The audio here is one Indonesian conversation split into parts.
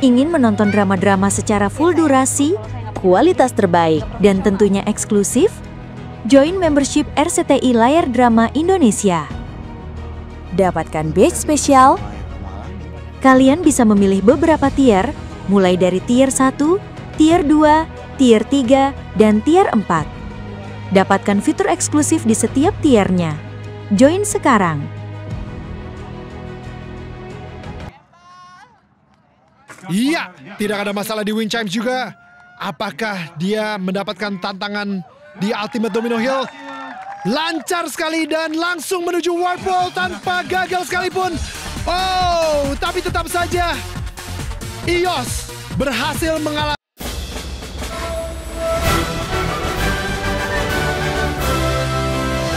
Ingin menonton drama-drama secara full durasi, kualitas terbaik, dan tentunya eksklusif? Join membership RCTI Layar Drama Indonesia. Dapatkan badge spesial. Kalian bisa memilih beberapa tier, mulai dari tier 1, tier 2, tier 3, dan tier 4. Dapatkan fitur eksklusif di setiap tiernya. Join sekarang. Iya, tidak ada masalah di Wind Chimes juga. Apakah dia mendapatkan tantangan di Ultimate Domino Hill? Lancar sekali dan langsung menuju Warp Wall tanpa gagal sekalipun. Oh, tapi tetap saja Ios berhasil mengalahkan.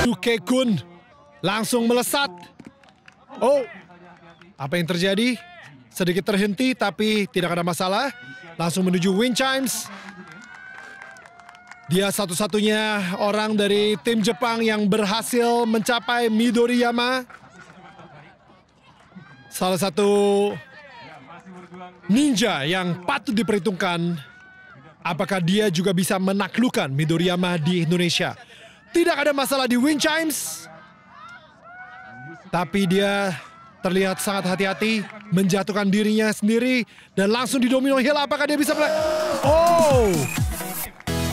Yuke-kun langsung melesat. Oh, apa yang terjadi? Sedikit terhenti tapi tidak ada masalah. Langsung menuju Wind Chimes. Dia satu-satunya orang dari tim Jepang yang berhasil mencapai Midoriyama. Salah satu ninja yang patut diperhitungkan. Apakah dia juga bisa menaklukkan Midoriyama di Indonesia? Tidak ada masalah di Wind Chimes. Tapi dia terlihat sangat hati-hati, menjatuhkan dirinya sendiri, dan langsung di Domino Hill. Apakah dia bisa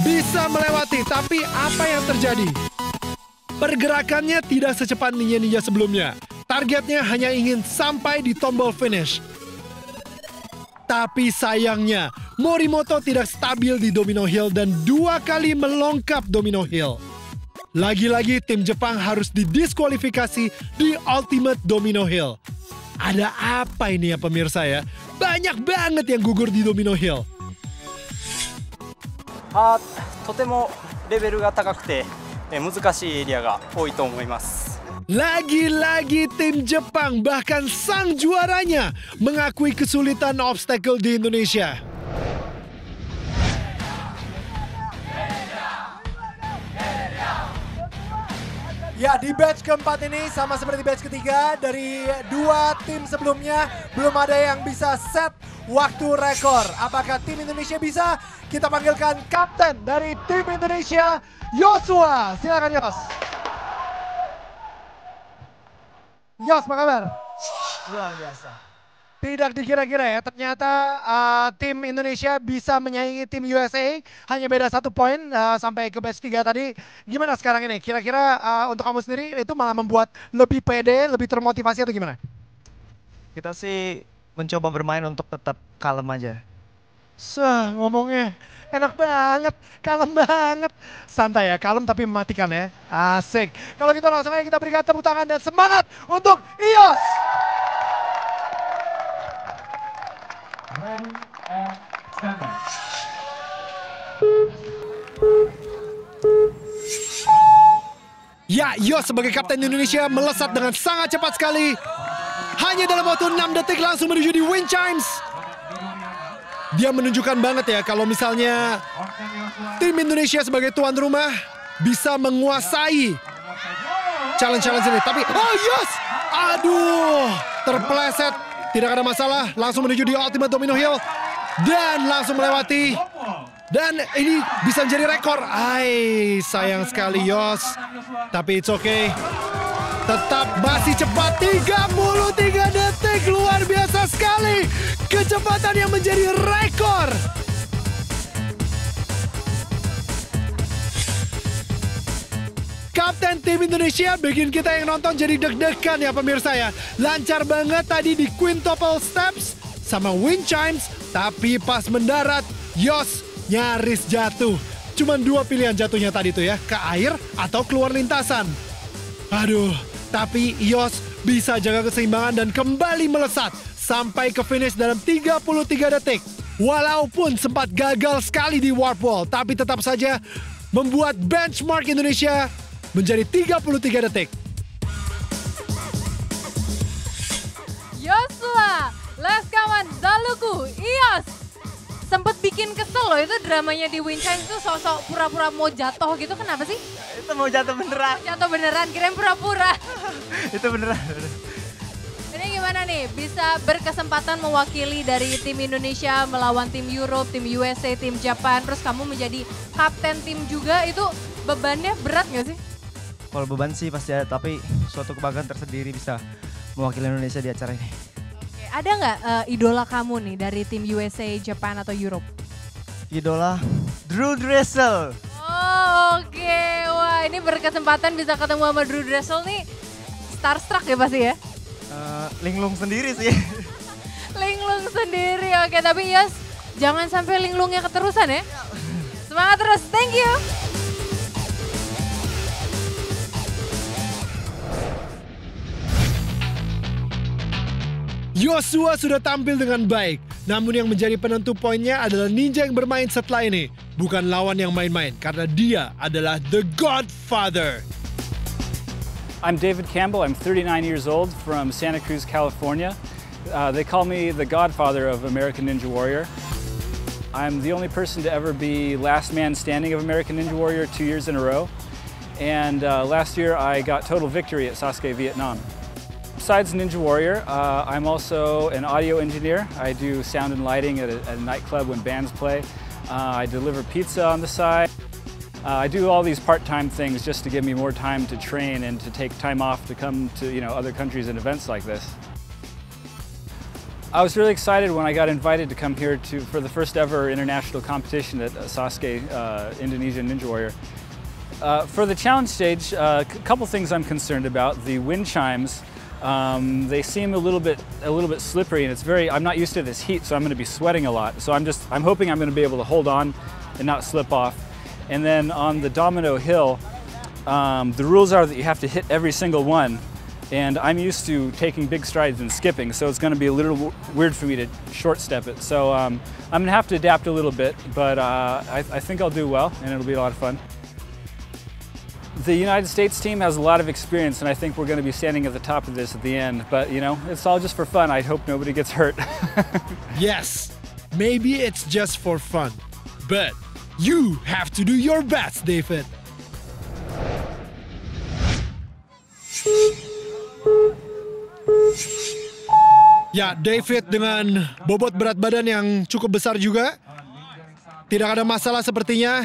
bisa melewati, tapi apa yang terjadi? Pergerakannya tidak secepat ninja-ninja sebelumnya. Targetnya hanya ingin sampai di tombol finish. Tapi sayangnya, Morimoto tidak stabil di Domino Hill dan 2 kali melongkap Domino Hill. Lagi-lagi tim Jepang harus didiskualifikasi di Ultimate Domino Hill. Ada apa ini ya pemirsa ya? Banyak banget yang gugur di Domino Hill. とてもレベルが高くて難しいエリアが多いと思います。 Lagi-lagi tim Jepang, bahkan sang juaranya, mengakui kesulitan obstacle di Indonesia. Ya, di batch keempat ini sama seperti batch ketiga, dari 2 tim sebelumnya belum ada yang bisa set waktu rekor. Apakah tim Indonesia bisa? Kita panggilkan kapten dari tim Indonesia, Yosua. Silakan Yos. Yos, apa kabar? Luar biasa. Tidak dikira-kira ya, ternyata tim Indonesia bisa menyaingi tim USA. Hanya beda 1 poin sampai ke batch 3 tadi. Gimana sekarang ini? Kira-kira untuk kamu sendiri itu malah membuat lebih pede, lebih termotivasi atau gimana? Kita sih mencoba bermain untuk tetap kalem aja. Ngomongnya enak banget, kalem banget. Santai ya, kalem tapi mematikan ya. Asik. Kalau gitu langsung aja kita berikan tepuk tangan dan semangat untuk Ios. Ya, Yos sebagai kapten Indonesia melesat dengan sangat cepat sekali. Hanya dalam waktu 6 detik langsung menuju di Wind Chimes. Dia menunjukkan banget ya kalau misalnya tim Indonesia sebagai tuan rumah bisa menguasai challenge-challenge ini. Tapi, oh Yos! Aduh, terpeleset. Tidak ada masalah, langsung menuju di Ultimate Domino Hill. Dan langsung melewati. Dan ini bisa menjadi rekor. Sayang sekali Yos. Tapi it's okay. Tetap masih cepat, 33 detik. Luar biasa sekali. Kecepatan yang menjadi rekor. Kapten tim Indonesia bikin kita yang nonton jadi deg-degan ya pemirsa ya. Lancar banget tadi di quintuple steps sama Wind Chimes. Tapi pas mendarat, Yos nyaris jatuh. Cuman 2 pilihan jatuhnya tadi tuh ya. Ke air atau keluar lintasan. Aduh, tapi Yos bisa jaga keseimbangan dan kembali melesat. Sampai ke finish dalam 33 detik. Walaupun sempat gagal sekali di Warp Wall. Tapi tetap saja membuat benchmark Indonesia menjadi 33 detik. Yosua, Leskawan, Zaluku, Ios. Sempet bikin kesel loh itu dramanya di Wind Chimes itu sosok pura-pura mau jatuh gitu, kenapa sih? Itu mau jatuh beneran. Jatuh beneran, kirain pura-pura. Itu beneran. Ini gimana? gimana nih bisa berkesempatan mewakili dari tim Indonesia melawan tim Europe, tim USA, tim Japan, terus kamu menjadi kapten tim juga, itu bebannya berat nggak sih? Kalau beban sih pasti ada, tapi suatu kebanggaan tersendiri bisa mewakili Indonesia di acara ini. Oke, ada nggak idola kamu nih dari tim USA, Japan atau Europe? Idola Drew Dressel. Oh, oke. Wah, ini berkesempatan bisa ketemu sama Drew Dressel nih. Starstruck ya pasti ya? Linglung sendiri sih. Linglung sendiri, oke. Tapi Yos, jangan sampai linglungnya keterusan ya. Semangat terus, thank you. Yosua sudah tampil dengan baik, namun yang menjadi penentu poinnya adalah ninja yang bermain setelah ini. Bukan lawan yang main-main, karena dia adalah The Godfather. I'm David Campbell, I'm 39 years old from Santa Cruz, California. They call me the Godfather of American Ninja Warrior. I'm the only person to ever be last man standing of American Ninja Warrior 2 years in a row. And last year I got total victory at Sasuke Vietnam. Besides Ninja Warrior, I'm also an audio engineer. I do sound and lighting at a nightclub when bands play. I deliver pizza on the side. I do all these part-time things just to give me more time to train and to take time off to come to other countries and events like this. I was really excited when I got invited to come here for the first ever international competition at Sasuke Indonesian Ninja Warrior. For the challenge stage, a couple things I'm concerned about. The wind chimes. They seem a little bit slippery, and I'm not used to this heat, so I'm going to be sweating a lot. So I'm hoping I'm going to be able to hold on and not slip off. And then on the domino hill, the rules are that you have to hit every single one. And I'm used to taking big strides and skipping, so it's going to be a little weird for me to short step it. So I'm going to have to adapt a little bit, but I think I'll do well, and it'll be a lot of fun. The United States team has a lot of experience, and I think we're going to be standing at the top of this at the end. But, it's all just for fun. I hope nobody gets hurt. Yes, maybe it's just for fun, but you have to do your best, David. Ya, David dengan bobot berat badan yang cukup besar juga. Tidak ada masalah sepertinya.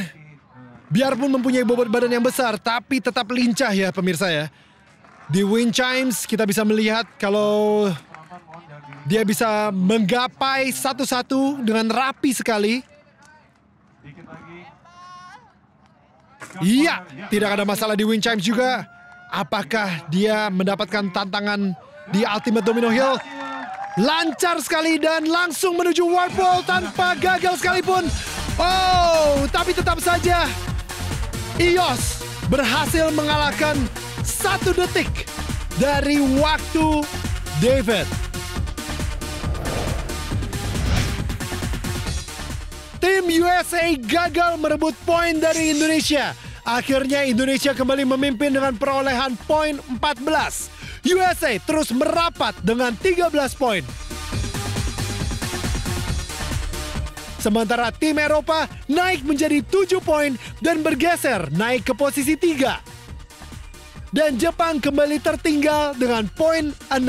Biarpun mempunyai bobot badan yang besar, tapi tetap lincah ya pemirsa ya. Di wind chimes kita bisa melihat kalau dia bisa menggapai satu-satu dengan rapi sekali. Iya, tidak ada masalah di wind chimes juga. Apakah dia mendapatkan tantangan di Ultimate Domino Hill? Lancar sekali dan langsung menuju warp wall tanpa gagal sekalipun. Oh, tapi tetap saja Ios berhasil mengalahkan 1 detik dari waktu David. Tim USA gagal merebut poin dari Indonesia. Akhirnya Indonesia kembali memimpin dengan perolehan poin 14. USA terus merapat dengan 13 poin. Sementara tim Eropa naik menjadi 7 poin dan bergeser naik ke posisi 3. Dan Jepang kembali tertinggal dengan poin 6.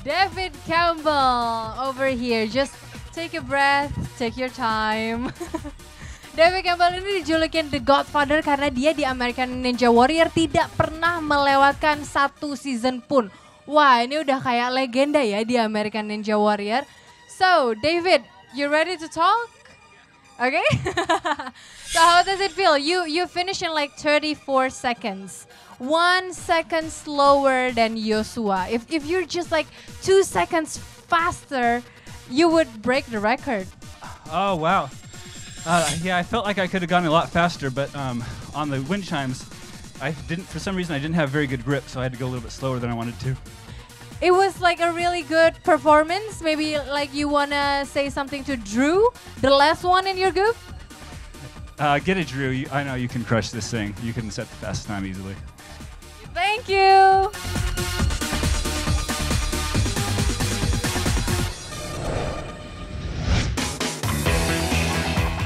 David Campbell over here, just take a breath, take your time. David Campbell ini dijulukin The Godfather karena dia di American Ninja Warrior tidak pernah melewatkan 1 season pun. Wah, ini udah kayak legenda ya di American Ninja Warrior. So, David, you ready to talk? Okay? So, how does it feel? You finish in like 34 seconds. 1 second slower than Yosua. If you're just like 2 seconds faster, you would break the record. Oh, wow. Yeah, I felt like I could have gone a lot faster, but on the wind chimes, for some reason, I didn't have very good grip, so I had to go a little bit slower than I wanted to. It was like a really good performance. Maybe like you wanna say something to Drew, the last one in your group? Get it, Drew. I know you can crush this thing. You can set the fastest time easily. Thank you.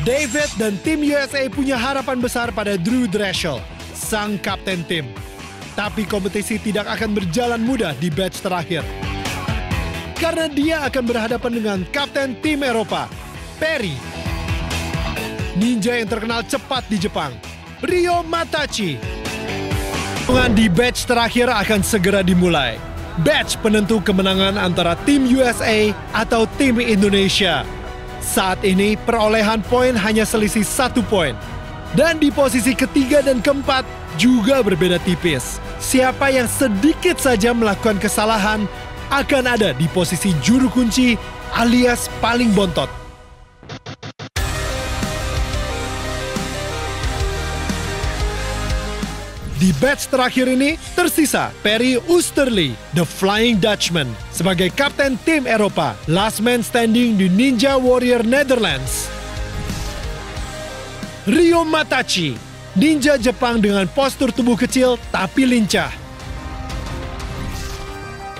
David dan tim USA punya harapan besar pada Drew Dressel, sang kapten tim. Tapi kompetisi tidak akan berjalan mudah di batch terakhir. Karena dia akan berhadapan dengan kapten tim Eropa, Perry. Ninja yang terkenal cepat di Jepang, Ryo Matachi. Pertarungan di batch terakhir akan segera dimulai. Batch penentu kemenangan antara tim USA atau tim Indonesia. Saat ini perolehan poin hanya selisih 1 poin. Dan di posisi ketiga dan keempat juga berbeda tipis. Siapa yang sedikit saja melakukan kesalahan akan ada di posisi juru kunci alias paling bontot. Di batch terakhir ini tersisa Perry Oosterley, The Flying Dutchman, sebagai kapten tim Eropa, last man standing di Ninja Warrior Netherlands. Ryo Matachi, ninja Jepang dengan postur tubuh kecil tapi lincah.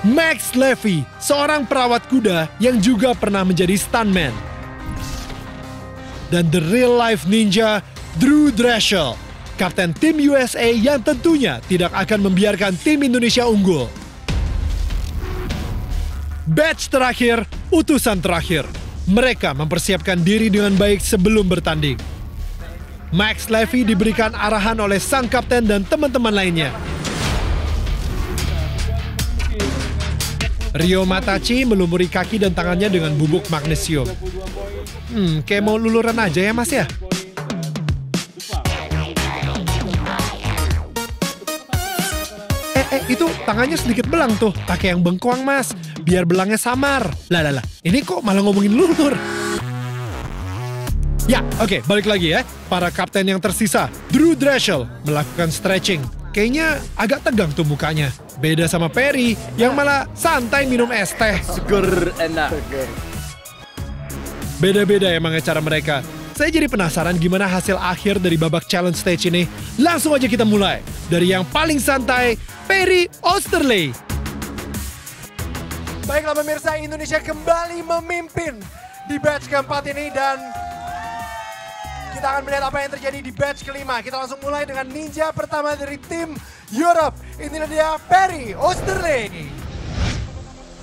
Max Levy, seorang perawat kuda yang juga pernah menjadi stuntman. Dan the real life ninja, Drew Drechsel, kapten tim USA yang tentunya tidak akan membiarkan tim Indonesia unggul. Batch terakhir, utusan terakhir. Mereka mempersiapkan diri dengan baik sebelum bertanding. Max Levy diberikan arahan oleh sang kapten dan teman-teman lainnya. Ryo Matachi melumuri kaki dan tangannya dengan bubuk magnesium. Kayak mau luluran aja ya mas ya? Itu tangannya sedikit belang tuh. Pakai yang bengkoang mas, biar belangnya samar. Lah, ini kok malah ngomongin lulur? Ya, oke, balik lagi ya. Para kapten yang tersisa, Drew Drechsel melakukan stretching. Kayaknya agak tegang tuh mukanya. Beda sama Perry yang malah santai minum es teh. Seger, enak. Beda-beda emangnya cara mereka. Saya jadi penasaran gimana hasil akhir dari babak challenge stage ini. Langsung aja kita mulai. Dari yang paling santai, Perry Oosterley. Baiklah pemirsa, Indonesia kembali memimpin di batch keempat ini dan kita akan melihat apa yang terjadi di batch kelima. Kita langsung mulai dengan ninja pertama dari tim Europe. Inilah dia Perry Oosterley.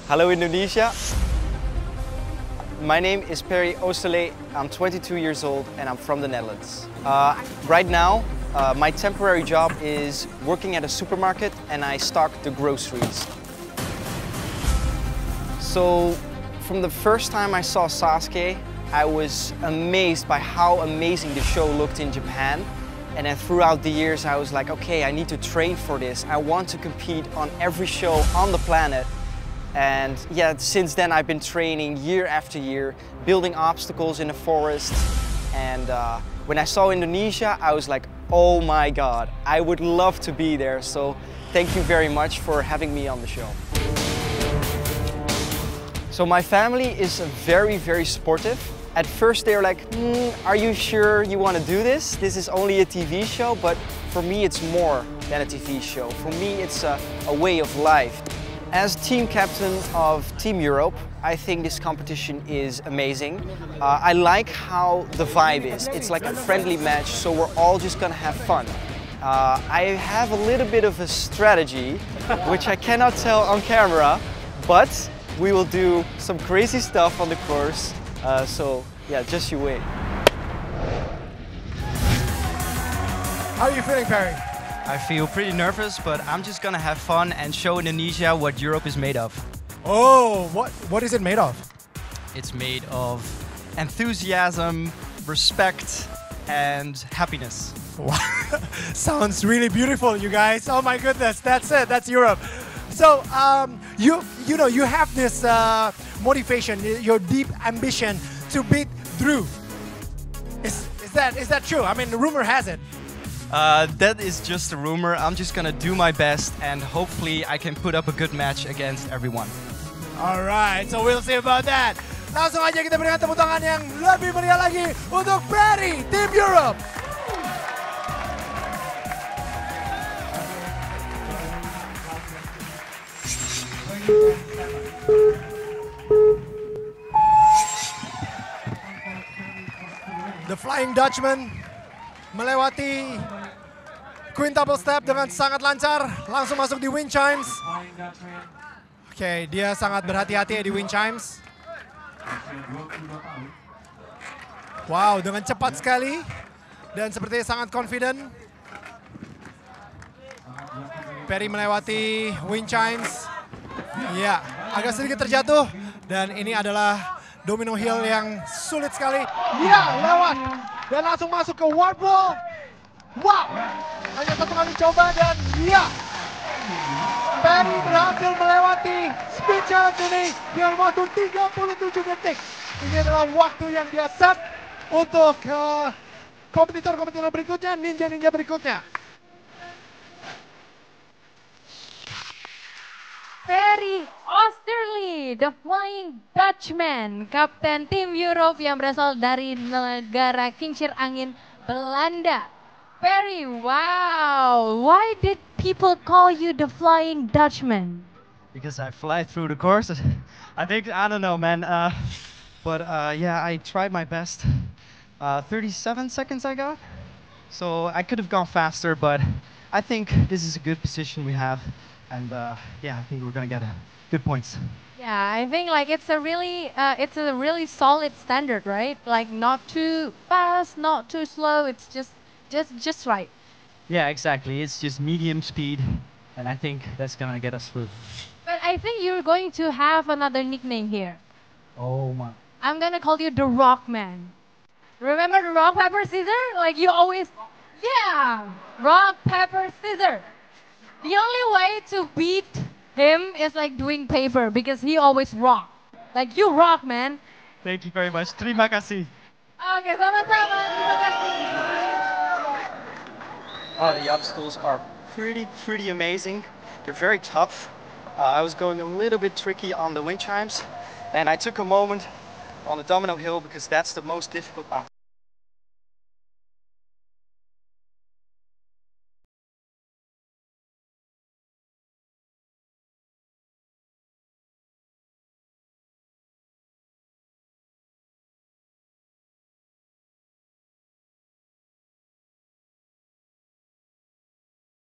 Halo Indonesia. My name is Perry Oosterley. I'm 22 years old and I'm from the Netherlands. Right now, my temporary job is working at a supermarket and I stock the groceries. So, from the first time I saw Sasuke, I was amazed by how amazing the show looked in Japan. And then throughout the years, I was like, okay, I need to train for this. I want to compete on every show on the planet. And yeah, since then I've been training year after year, building obstacles in the forest. And when I saw Indonesia, I was like, oh my God, I would love to be there. So thank you very much for having me on the show. So my family is very, very supportive. At first they were like, are you sure you want to do this? This is only a TV show, but for me it's more than a TV show. For me it's a way of life. As team captain of Team Europe, I think this competition is amazing. I like how the vibe is. It's like a friendly match, so we're all just gonna have fun. I have a little bit of a strategy, which I cannot tell on camera, but we will do some crazy stuff on the course. So yeah, just you wait. How are you feeling, Perry? I feel pretty nervous, but I'm just gonna have fun and show Indonesia what Europe is made of. Oh, what is it made of? It's made of enthusiasm, respect, and happiness. Wow. Sounds really beautiful, you guys. Oh my goodness, that's it. That's Europe. So you know you have this motivation, your deep ambition to beat Drew. Is that true? I mean, the rumor has it. That is just a rumor. I'm just gonna do my best and hopefully I can put up a good match against everyone. Alright, so we'll see about that. Langsung aja kita berikan tepuk tangan yang lebih meriah lagi untuk Perry, Team Europe. The Flying Dutchman melewati quintuple step dengan sangat lancar, langsung masuk di wind chimes. Oke, dia sangat berhati-hati di wind chimes. Wow, dengan cepat sekali dan sepertinya sangat confident. Perry melewati wind chimes. Ya, agak sedikit terjatuh dan ini adalah domino hill yang sulit sekali. Ya, lewat. Dan langsung masuk ke warp wall. Wow, hanya satu kali coba dan ya. Perry berhasil melewati speed challenge ini dengan waktu 37 detik. Ini adalah waktu yang dia set untuk kompetitor-kompetitor berikutnya, ninja-ninja berikutnya. Perry Oosterley, the Flying Dutchman, kapten tim Europe yang berasal dari negara kincir angin Belanda. Perry, wow, why did people call you the Flying Dutchman? Because I fly through the course. I don't know, man. But yeah, I tried my best. 37 seconds I got. So I could have gone faster, but I think this is a good position we have. And yeah, I think we're gonna get good points. Yeah, I think like it's a really solid standard, right? Like not too fast, not too slow. It's just right. Yeah, exactly. It's just medium speed, and I think that's gonna get us through. But I think you're going to have another nickname here. Oh my. I'm gonna call you the Rock Man. Remember the rock, paper, scissors? Like you always, yeah, rock, paper, scissors. The only way to beat him is like doing paper because he always rock. Like you rock, man. Thank you very much. Terima kasih. Oke, sama-sama. Terima kasih. Oh, the obstacles are pretty amazing. They're very tough. I was going a little bit tricky on the wind chimes, and I took a moment on the domino hill because that's the most difficult part.